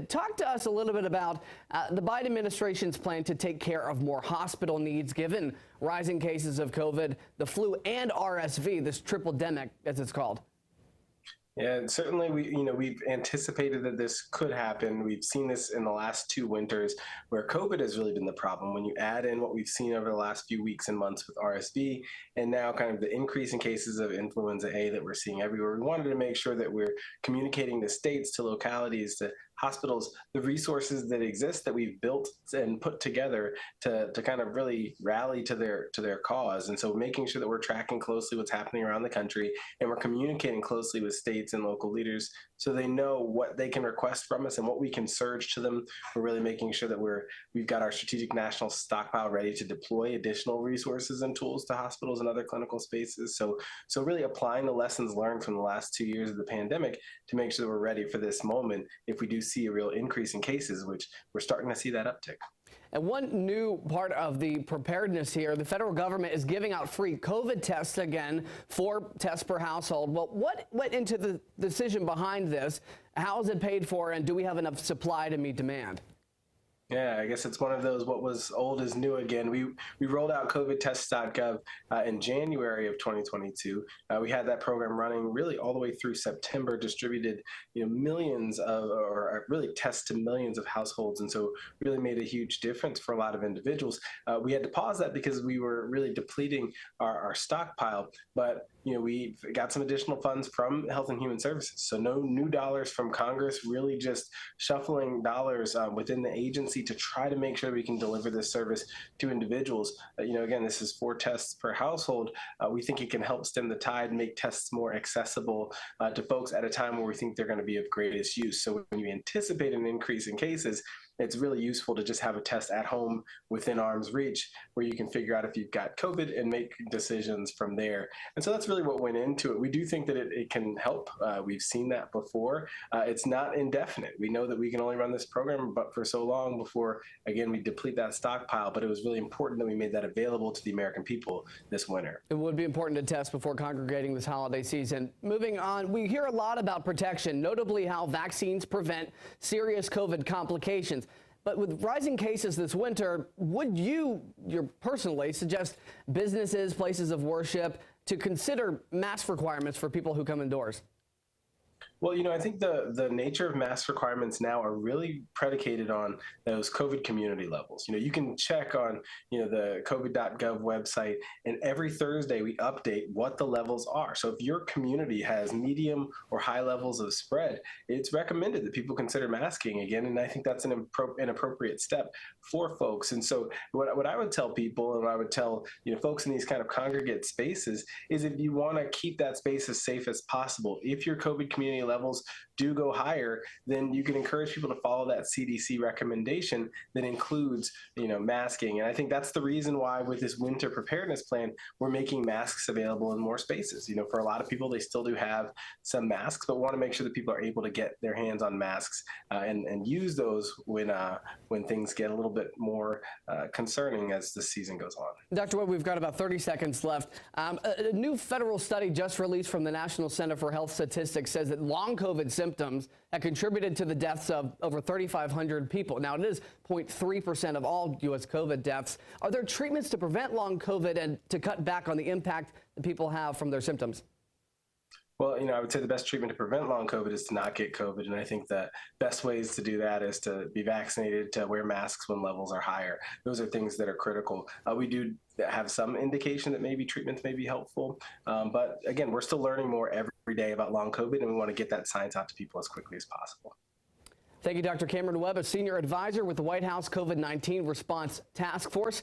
Talk to us a little bit about the Biden administration's plan to take care of more hospital needs given rising cases of COVID, the flu, and RSV, this triple-demic, as it's called. Yeah, and certainly we've anticipated that this could happen. We've seen this in the last two winters where COVID has really been the problem. When you add in what we've seen over the last few weeks and months with RSV and now kind of the increase in cases of influenza A that we're seeing everywhere, we wanted to make sure that we're communicating to states, to localities, to hospitals, the resources that exist that we've built and put together to kind of really rally to their cause. And so making sure that we're tracking closely what's happening around the country and we're communicating closely with states and local leaders so they know what they can request from us and what we can surge to them. We're really making sure that we've got our strategic national stockpile ready to deploy additional resources and tools to hospitals and other clinical spaces. So really applying the lessons learned from the last 2 years of the pandemic to make sure that we're ready for this moment if we do see a real increase in cases, which we're starting to see that uptick. And one new part of the preparedness here, the federal government is giving out free COVID tests again, 4 tests per household. Well, what went into the decision behind this? How is it paid for? And do we have enough supply to meet demand? Yeah, I guess it's one of those what was old is new again. We rolled out covidtests.gov in January of 2022. We had that program running really all the way through September, distributed millions of, or really tests to millions of households, and so really made a huge difference for a lot of individuals. We had to pause that because we were really depleting our stockpile, but we got some additional funds from Health and Human Services. So no new dollars from Congress, really just shuffling dollars within the agency to try to make sure we can deliver this service to individuals. Again, this is 4 tests per household. We think it can help stem the tide, make tests more accessible to folks at a time where we think they're going to be of greatest use. So when you anticipate an increase in cases, it's really useful to just have a test at home within arm's reach where you can figure out if you've got COVID and make decisions from there. And so that's really what went into it. We do think that it can help. We've seen that before. It's not indefinite. We know that we can only run this program but for so long before, again, we deplete that stockpile. But it was really important that we made that available to the American people this winter. It would be important to test before congregating this holiday season. Moving on, we hear a lot about protection, notably how vaccines prevent serious COVID complications. But with rising cases this winter, would you personally suggest businesses, places of worship to consider mask requirements for people who come indoors? Well, I think the nature of mask requirements now are really predicated on those COVID community levels. You can check on, the covid.gov website, and every Thursday we update what the levels are. So if your community has medium or high levels of spread, it's recommended that people consider masking again. And I think that's an appropriate step for folks. And so what I would tell people, and I would tell, folks in these kind of congregate spaces, is if you want to keep that space as safe as possible, if your COVID community levels do go higher, then you can encourage people to follow that CDC recommendation that includes, masking. And I think that's the reason why with this winter preparedness plan, we're making masks available in more spaces. For a lot of people, they still do have some masks, but want to make sure that people are able to get their hands on masks and use those when things get a little bit more concerning as the season goes on. Dr. Webb, we've got about 30 seconds left. A new federal study just released from the National Center for Health Statistics says that long COVID symptoms have contributed to the deaths of over 3,500 people. Now, it is 0.3% of all U.S. COVID deaths. Are there treatments to prevent long COVID and to cut back on the impact that people have from their symptoms? Well, I would say the best treatment to prevent long COVID is to not get COVID. And I think the best ways to do that is to be vaccinated, to wear masks when levels are higher. Those are things that are critical. We do have some indication that maybe treatments may be helpful. But again, we're still learning more every day about long COVID, and we want to get that science out to people as quickly as possible. Thank you, Dr. Cameron Webb, a senior advisor with the White House COVID-19 Response Task Force.